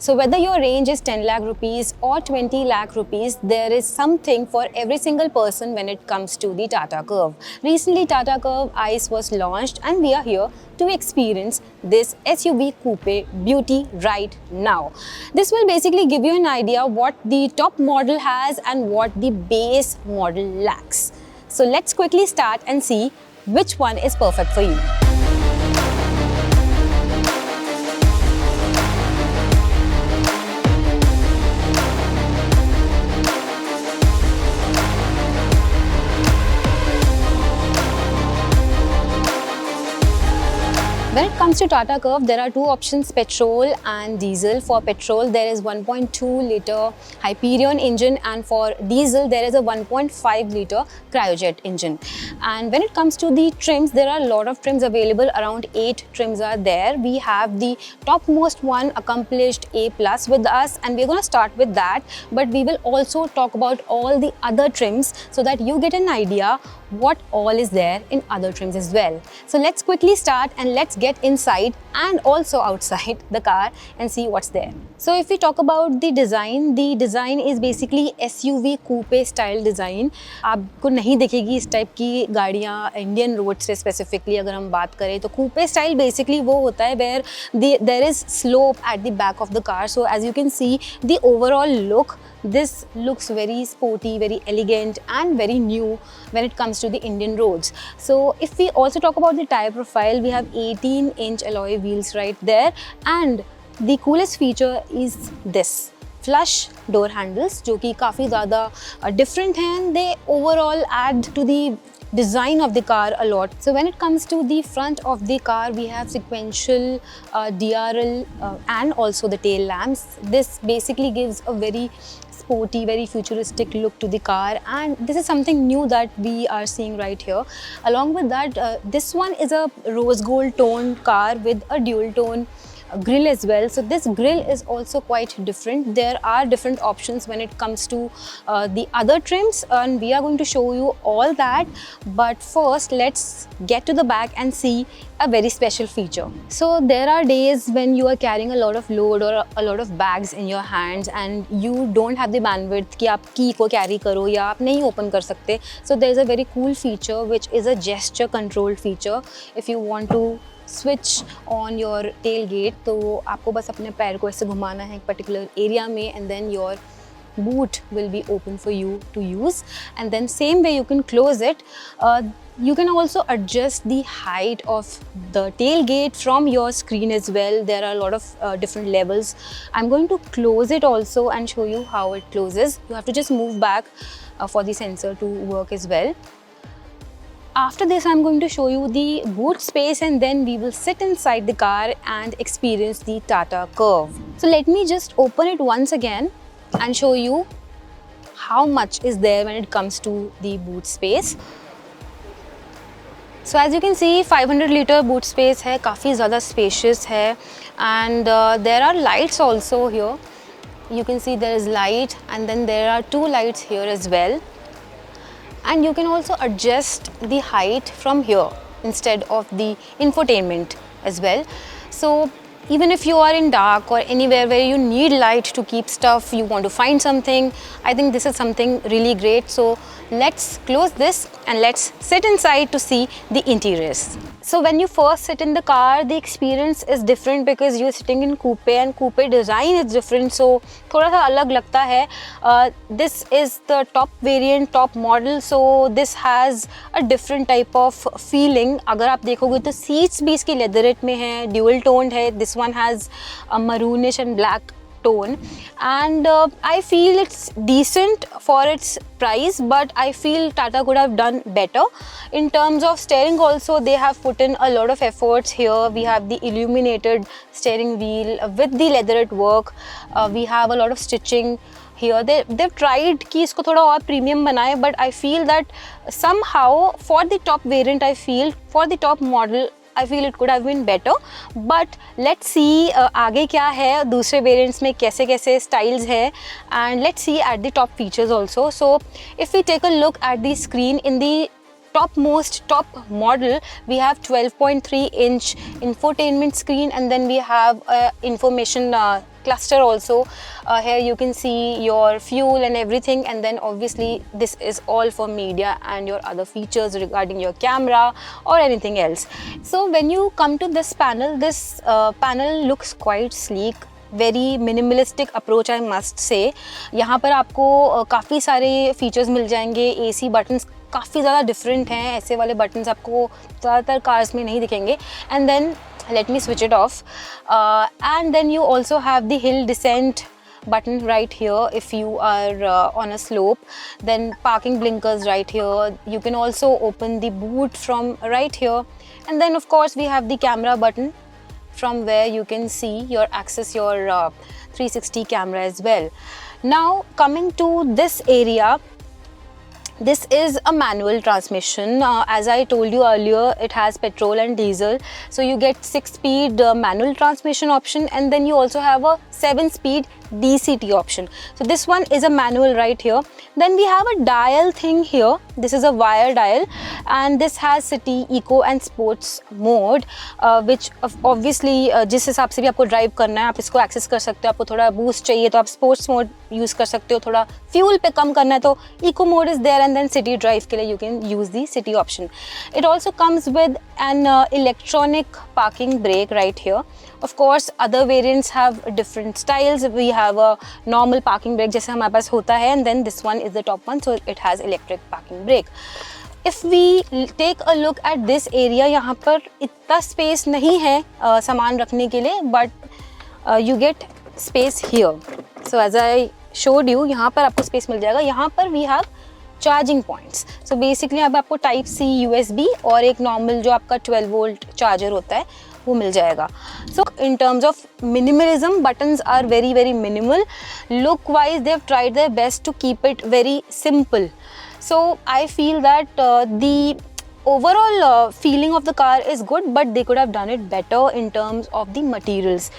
So whether your range is 10 lakh rupees or 20 lakh rupees, there is something for every single person when it comes to the Tata Curve. Recently Tata Curve ICE was launched and we are here to experience this SUV coupe beauty right now. This will basically give you an idea what the top model has and what the base model lacks. So let's quickly start and see which one is perfect for you. When it comes to Tata Curve, there are two options, petrol and diesel. For petrol, there is 1.2 liter Hyperion engine, and for diesel, there is a 1.5 liter Cryojet engine. And when it comes to the trims, there are a lot of trims available, around 8 trims are there. We have the topmost one, Accomplished A+ with us, and we're going to start with that. But we will also talk about all the other trims so that you get an idea what all is there in other trims as well. So let's quickly start and let's get inside and also outside the car and see what's there. So if we talk about the design is basically SUV coupe style design. आपको नहीं दिखेगी इस type की गाड़ियाँ Indian road से specifically अगर हम बात करें तो coupe style basically वो होता है where there is slope at the back of the car. So as you can see, the overall look, this looks very sporty, very elegant and very new when it comes to the Indian roads. So if we also talk about the tire profile, we have 18-inch alloy wheels right there, and the coolest feature is this flush door handles जो कि काफ़ी ज़्यादा different हैं, and they overall add to the design of the car a lot. So when it comes to the front of the car, we have sequential DRL and also the tail lamps. This basically gives a very sporty, very futuristic look to the car, and this is something new that we are seeing right here. Along with that, this one is a rose gold toned car with a dual tone grill as well. So this grill is also quite different. There are different options when it comes to the other trims, and we are going to show you all that. But first, let's get to the back and see a very special feature. So there are days when you are carrying a lot of load or a lot of bags in your hands and you don't have the bandwidth कि आप key को carry करो या आप नहीं open कर सकते. So there is a very cool feature which is a gesture controlled feature. If you want to switch on your tailgate, तो आपको बस अपने पैर को ऐसे घुमाना है एक particular area में, and then your boot will be open for you to use, and then same way you can close it. You can also adjust the height of the tailgate from your screen as well. There are a lot of different levels. I'm going to close it also and show you how it closes. You have to just move back for the sensor to work as well. After this, I'm going to show you the boot space, and then we will sit inside the car and experience the Tata Curve. So let me just open it once again and show you how much is there when it comes to the boot space. So as you can see, 500 liter boot space है, काफ़ी ज़्यादा spacious है, and there are lights also here. You can see there is light, and then there are 2 lights here as well. And you can also adjust the height from here instead of the infotainment as well. So even if you are in dark or anywhere where you need light to keep stuff, you want to find something, I think this is something really great. So let's close this and let's sit inside to see the interiors. So when you first sit in the car, the experience is different because you're sitting in coupe, and coupe design is different, so थोड़ा सा अलग लगता है. This is the top variant, top model, so this has a different type of feeling. अगर आप देखोगे तो seats भी इसकी leatherette में है, dual toned है. This one has a maroonish and black tone, and I feel it's decent for its price, but I feel Tata could have done better. In terms of steering also, they have put in a lot of efforts here. We have the illuminated steering wheel with the leatherette work. We have a lot of stitching here. They've tried कि इसको थोड़ा और premium बनाए, but I feel that somehow for the top variant, I feel for the top model, I feel it could have been better. But let's see आगे क्या है, दूसरे variants में कैसे कैसे styles है, and let's see at the top features also. So if we take a look at the screen, in the top model, we have 12.3 inch infotainment screen, and then we have information cluster also. Here you can see your fuel and everything, and then obviously this is all for media and your other features regarding your camera or anything else. So when you come to this panel, this panel looks quite sleek, very minimalistic approach I must say. यहाँ पर आपको काफ़ी सारे features मिल जाएंगे. AC buttons काफ़ी ज़्यादा different हैं, ऐसे वाले बटन्स आपको ज़्यादातर कार्स में नहीं दिखेंगे. And then let me switch it off, and then you also have the hill descent button right here if you are on a slope. Then parking blinkers right here. You can also open the boot from right here, and then of course we have the camera button from where you can see your access your 360 camera as well. Now coming to this area, this is a manual transmission. As I told you earlier, it has petrol and diesel. So you get 6-speed manual transmission option, and then you also have a 7-speed DCT option. So this one is a manual right here. Then we have a dial thing here. This is a wire dial, and this has city, eco and sports mode, which obviously जिस हिसाब से भी आपको drive करना है आप इसको access कर सकते हो. आपको थोड़ा बूस्ट चाहिए तो आप स्पोर्ट्स मोड यूज़ कर सकते हो. थोड़ा फ्यूल पे कम करना है तो eco mode is there, and then city drive के लिए you can use the city option. It also comes with an electronic parking brake right here. Of course, other variants have different styles. We have a normal parking brake जैसे हमारे पास होता है, and then this one is the top one, so it has electric parking brake. If we take a look at this area, यहाँ पर इतना space नहीं है सामान रखने के लिए, but you get space here. So as I showed you, यहाँ पर आपको space मिल जाएगा. यहाँ पर we have charging points. So basically अब आपको टाइप सी USB और एक नॉर्मल जो आपका 12 वोल्ट चार्जर होता है वो मिल जाएगा. So in terms of minimalism, buttons are very very minimal. Look wise they have tried their best to keep it very simple. So I feel that the overall feeling of the car is good, but they could have done it better in terms of the materials.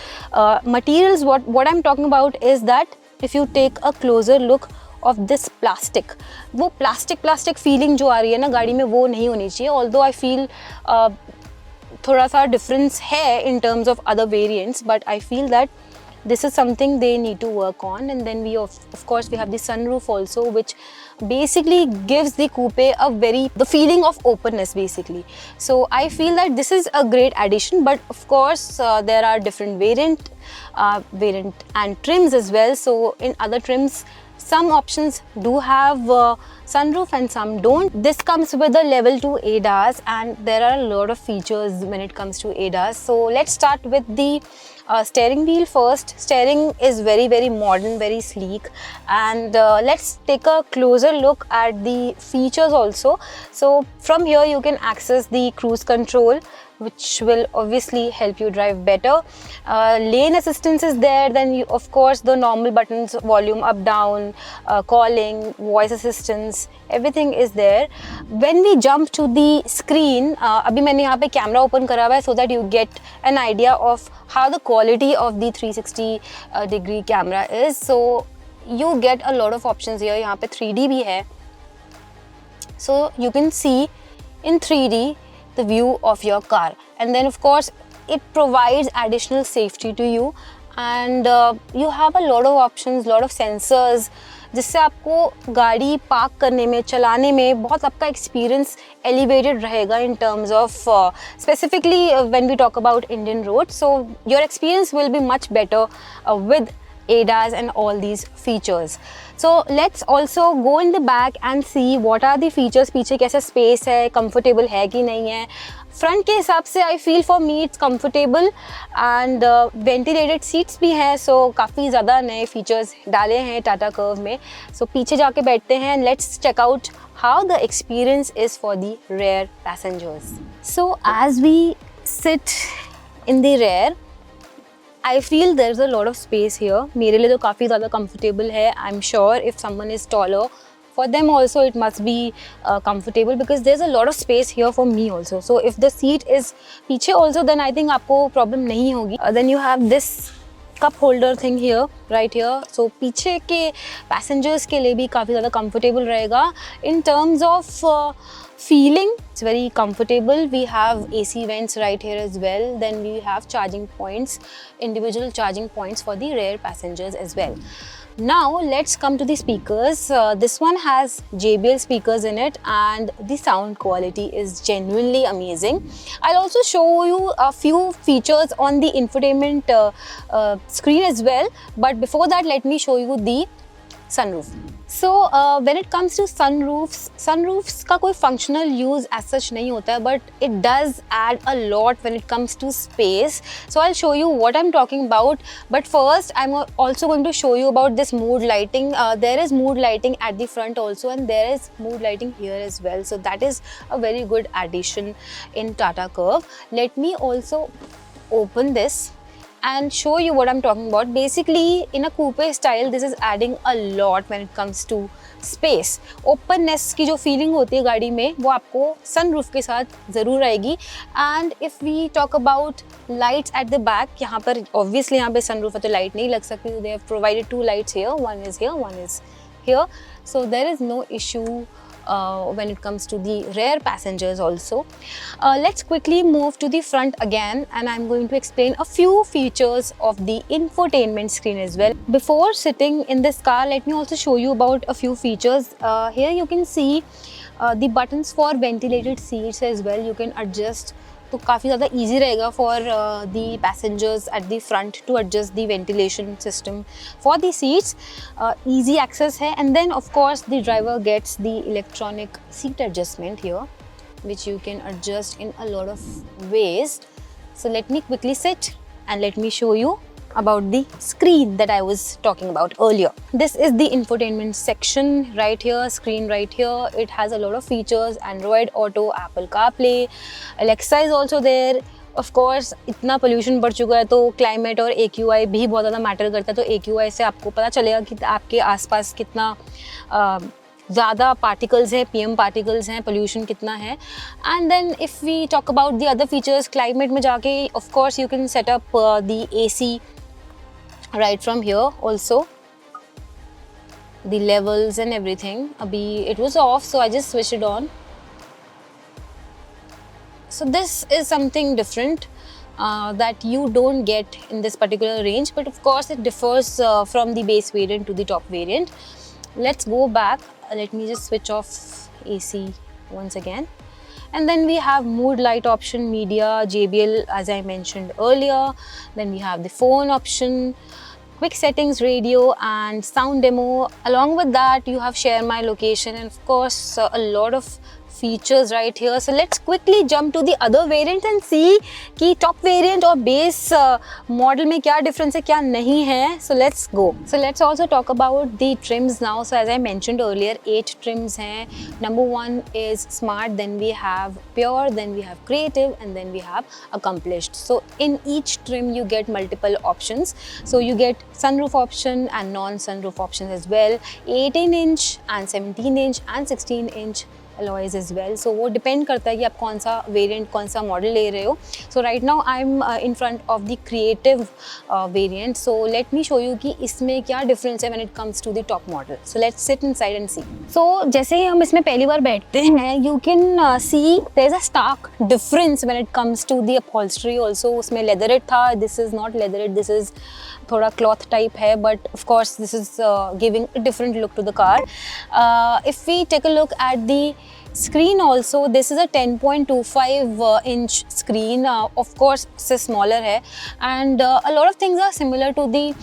Materials, what I'm talking about is that if you take a closer look of this plastic, वो plastic feeling जो आ रही है ना गाड़ी में वो नहीं होनी चाहिए. Although I feel थोड़ा सा difference है in terms of other variants, but I feel that this is something they need to work on. And then we of course we have the sunroof also, which basically gives the coupe the feeling of openness basically. So I feel that this is a great addition, but of course there are different variant and trims as well. So in other trims some options do have sunroof and some don't. This comes with a level 2 ADAS, and there are a lot of features when it comes to ADAS. So let's start with the steering wheel first. Steering is very very modern, very sleek, and let's take a closer look at the features also. So from here you can access the cruise control, which will obviously help you drive better. Lane assistance is there. Then you, of course, the normal buttons, volume up down, calling, voice assistance, everything is there. When we jump to the screen, अभी मैंने यहाँ पे camera open करा हुआ है so that you get an idea of how the quality of the 360 degree camera is. So you get a lot of options here. यहाँ पे 3D भी है, so you can see in 3D the view of your car, and then of course it provides additional safety to you, and you have a lot of options, lot of sensors, जिससे आपको गाड़ी park करने में, चलाने में बहुत आपका experience elevated रहेगा in terms of specifically when we talk about Indian roads. So your experience will be much better with ADAS and all these features. So let's also go in the back and see what are the features. पीछे कैसा space है, comfortable है कि नहीं है. Front के हिसाब से I feel for me it's comfortable, and ventilated seats भी हैं. So काफ़ी ज़्यादा नए features डाले हैं टाटा कर्व में. So पीछे जाके बैठते हैं and let's check out how the experience is for the rear passengers. So as we sit in the rear, I feel there's a lot of space here. मेरे लिए तो काफ़ी ज़्यादा comfortable है. I'm sure if someone is taller, for them also it must be comfortable, because there's a lot of space here for me also. So if the seat is पीछे also, then I think आपको problem नहीं होगी. Then you have this cup holder thing here, right here. So पीछे के passengers के लिए भी काफ़ी ज़्यादा comfortable रहेगा. In terms of feeling, it's very comfortable. We have AC vents right here as well. Then we have charging points, individual charging points for the rear passengers as well. Now let's come to the speakers. This one has JBL speakers in it, and the sound quality is genuinely amazing. I'll also show you a few features on the infotainment screen as well, but before that let me show you the sunroof. So when it comes to sunroofs का कोई functional use as such नहीं होता है, but it does add a lot when it comes to space. So I'll show you what I'm talking about. But first, I'm also going to show you about this mood lighting. There is mood lighting at the front also, and there is mood lighting here as well. So that is a very good addition in Tata Curve. Let me also open this and show you what I'm talking about. Basically, in a coupe style, this is adding a lot when it comes to space. Openness की जो feeling होती है गाड़ी में, वो आपको sunroof के साथ ज़रूर आएगी. And if we talk about lights at the back, यहाँ पर obviously यहाँ पे sunroof है तो light नहीं लग सकती. They have provided 2 lights here. One is here, one is here. So there is no issue when it comes to the rear passengers also. Let's quickly move to the front again, and I'm going to explain a few features of the infotainment screen as well. Before sitting in this car, let me also show you about a few features. Here you can see the buttons for ventilated seats as well. You can adjust, तो काफ़ी ज़्यादा easy रहेगा for the passengers at the front to adjust the ventilation system for the seats. Easy access है, and then of course the driver gets the electronic seat adjustment here, which you can adjust in a lot of ways. So let me quickly sit and let me show you about the screen that I was talking about earlier. This is the infotainment section right here, screen right here. It has a lot of features: Android Auto, Apple CarPlay, Alexa is also there. Of course, इतना pollution बढ़ चुका है तो climate और AQI भी बहुत ज़्यादा matter करता है, तो AQI से आपको पता चलेगा कि आपके आसपास कितना ज़्यादा particles है, PM particles हैं, pollution कितना है. And then if we talk about the other features, climate में जाके of course you can set up the AC right from here also, the levels and everything. Abhi it was off, so I just switched it on. So this is something different that you don't get in this particular range, but of course it differs from the base variant to the top variant. Let's go back. Let me just switch off AC once again. And then we have mood light option, media, JBL as I mentioned earlier. Then we have the phone option, quick settings, radio and sound demo. Along with that you have share my location, and of course a lot of features right here. So let's quickly jump to the other variant and see कि top variant और base model में क्या difference है, क्या नहीं है. So let's go. So let's also talk about the trims now. So as I mentioned earlier, 8 trims हैं. Number 1 is smart, then we have pure, then we have creative, and then we have accomplished. So in each trim you get multiple options. So you get sunroof option and non-sunroof options as well. 18-inch and 17-inch and 16-inch alloys as well. So वो depend करता है कि आप कौन सा variant, कौन सा model ले रहे हो. So right now I'm in front of the creative variant. So let me show you कि इसमें क्या difference है when it comes to the top model. So let's sit inside and see. So जैसे ही हम इसमें पहली बार बैठते हैं, you can see there's a stark difference when it comes to the upholstery also. उसमें leatherette था, this is not leatherette, this is थोड़ा cloth type है, but of course this is giving a different look to the car. If we take a look at the screen also, this is a 10.25 inch screen. Of course it's smaller है, and a lot of things are similar to the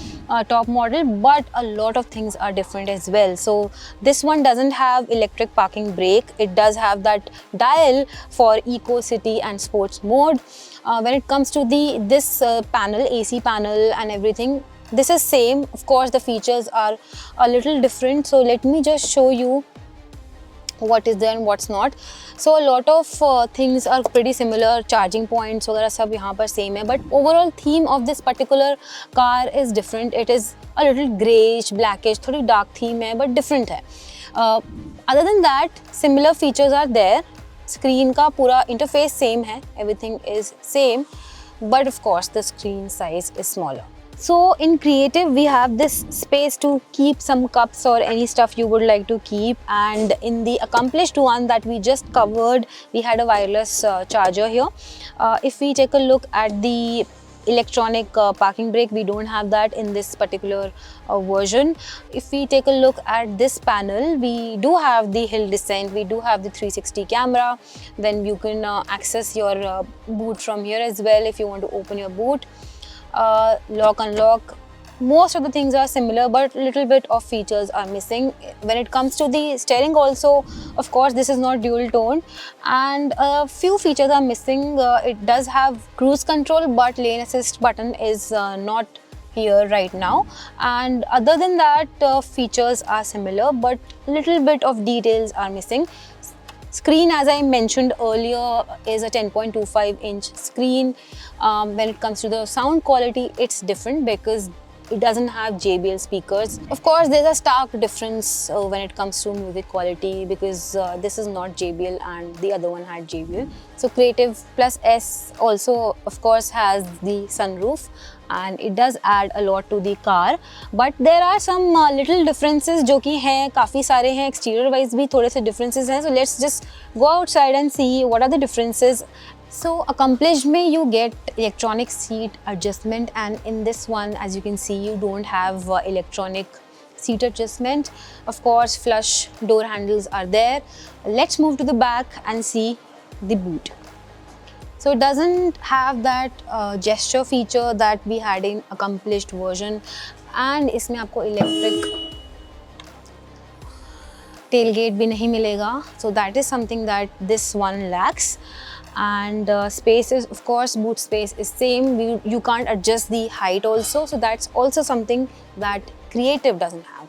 top model, but a lot of things are different as well. So this one doesn't have electric parking brake. It does have that dial for Eco, City and Sports mode. When it comes to this panel, AC panel and everything, this is same. Of course the features are a little different, so let me just show you what is there and what's not. So a lot of things are pretty similar, charging points वगैरह सब यहाँ पर same है, but overall theme of this particular car is different. It is a little greyish, blackish, थोड़ी dark theme है, but different है. Other than that, similar features are there. Screen का पूरा interface same है, everything is same, but of course the screen size is smaller. So in creative we have this space to keep some cups or any stuff you would like to keep, and in the accomplished one that we just covered we had a wireless charger here. If we take a look at the electronic parking brake, we don't have that in this particular version. If we take a look at this panel, we do have the hill descent, we do have the 360 camera, then you can access your boot from here as well if you want to open your boot. Lock unlock, most of the things are similar but little bit of features are missing. When it comes to the steering also, of course this is not dual tone, and a few features are missing. It does have cruise control but lane assist button is not here right now, and other than that features are similar but little bit of details are missing. Screen, as I mentioned earlier, is a 10.25-inch screen. When it comes to the sound quality, it's different because it doesn't have JBL speakers. Of course, there's a stark difference when it comes to music quality because this is not JBL and the other one had JBL. So Creative Plus S also, of course, has the sunroof, and it does add a lot to the car. But there are some little differences जो कि हैं, काफ़ी सारे हैं, exterior wise भी थोड़े से differences हैं. So let's just go outside and see what are the differences. So accomplished में you get electronic seat adjustment, and in this one, as you can see, you don't have electronic seat adjustment. Of course, flush door handles are there. Let's move to the back and see the boot. So it doesn't have that gesture feature that we had in accomplished version, and इसमें आपको electric tailgate भी नहीं मिलेगा. So that is something that this one lacks. And space is, of course, boot space is same. You can't adjust the height also, so that's also something that Creative doesn't have.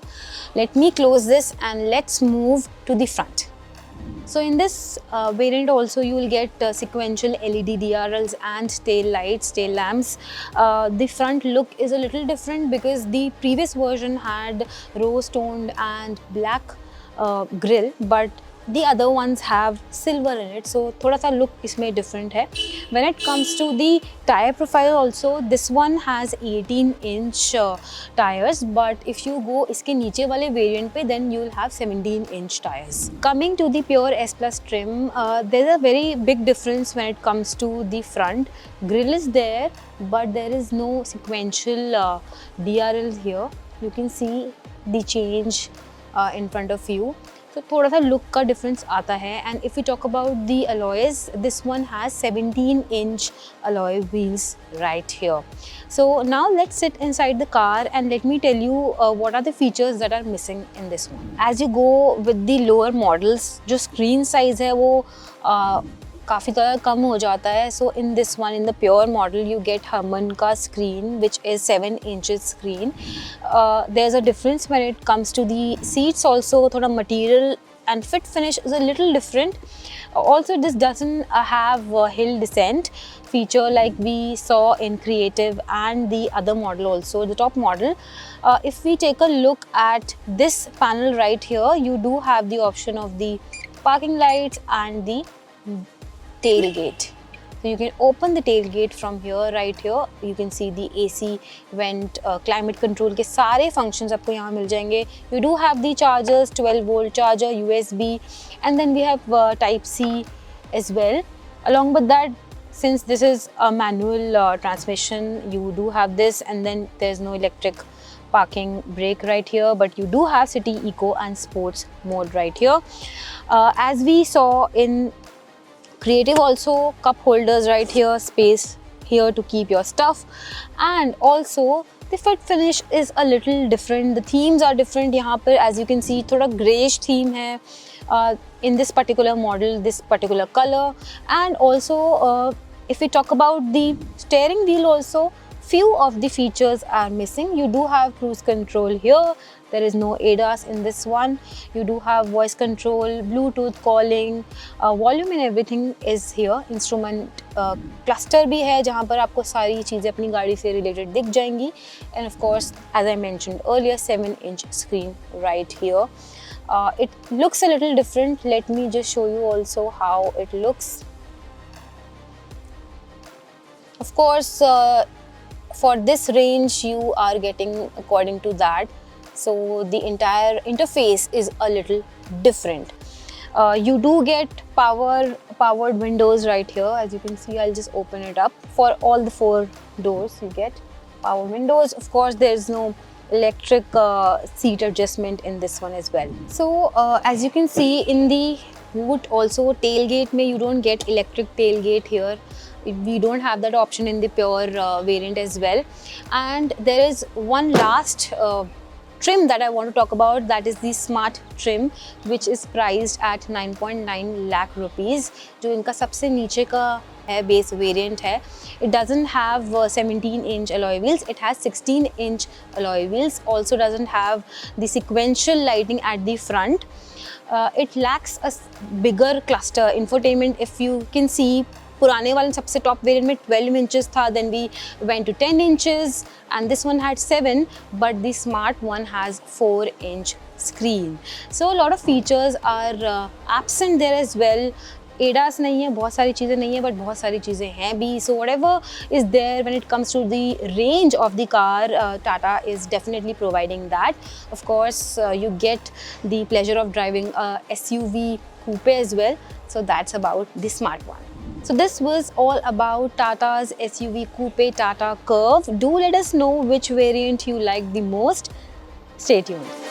Let me close this and let's move to the front. So in this variant also you will get sequential LED DRLs and tail lights, tail lamps. The front look is a little different because the previous version had rose toned and black grille, but the other ones have silver in it, so thoda sa look isme different hai. When it comes to the tire profile also, this one has 18-inch tires, but if you go iske niche wale variant pe, then you will have 17-inch tires. Coming to the pure S Plus trim, there's a very big difference when it comes to the front. Grille is there, but there is no sequential DRLs here. You can see the change in front of you. So थोड़ा सा look का difference आता है. And if we talk about the alloys, this one has 17-inch alloy wheels right here. So now let's sit inside the car and let me tell you what are the features that are missing in this one. As you go with the lower models, जो screen size है वो काफ़ी ज़्यादा कम हो जाता है. So in this one, in the pure model, you get Harman का screen, which is 7 inches screen. There's a difference when it comes to the seats also. थोड़ा material and fit finish is a little different. Also, this doesn't have hill descent feature like we saw in Creative and the other model also, the top model. If we take a look at this panel right here, you do have the option of the parking lights and the tailgate. So you can open the tailgate from here, right here. You can see the AC, vent, climate control के सारे functions आपको यहाँ मिल जाएंगे. You do have the chargers, 12-volt charger, USB, and then we have Type C as well. Along with that, since this is a manual transmission, you do have this, and then there's no electric parking brake right here, but you do have City Eco and Sports mode right here. As we saw in Creative also, cup holders right here, space here to keep your stuff, and also the fit finish is a little different. The themes are different. यहाँ पर as you can see थोड़ा greyish theme है in this particular model, this particular color. And also if we talk about the steering wheel also, few of the features are missing. You do have cruise control here. There is no ADAS in this one. You do have voice control, Bluetooth calling, volume and everything is here. Instrument cluster भी है जहाँ पर आपको सारी चीज़ें अपनी गाड़ी से related दिख जाएंगी. And of course, as I mentioned earlier, 7-inch screen right here. It looks a little different. Let me just show you also how it looks. Of course, for this range you are getting according to that. So the entire interface is a little different. You do get powered windows right here. As you can see, I'll just open it up. For all the 4 doors you get power windows. Of course, there's no electric seat adjustment in this one as well. So as you can see in the Hoot, also tailgate mein you don't get electric tailgate here. We don't have that option in the pure variant as well. And there is one last trim that I want to talk about, that is the smart trim, which is priced at 9.9 lakh rupees, जो इनका सबसे नीचे का है base variant है. It doesn't have 17-inch alloy wheels, it has 16-inch alloy wheels. Also doesn't have the sequential lighting at the front. It lacks a bigger cluster infotainment. If you can see, पुराने वाले सबसे top variant में 12 inches था, then we went to 10 inches and this one had 7, but the smart one has 4-inch screen. So a lot of features are absent there as well. ADAS नहीं है, बहुत सारी चीज़ें नहीं है, but बहुत सारी चीज़ें हैं भी. So whatever is there when it comes to the range of the car, Tata is definitely providing that. Of course, you get the pleasure of driving a SUV coupe as well. So that's about the smart one. So this was all about Tata's SUV coupe Tata Curve. Do let us know which variant you like the most. Stay tuned.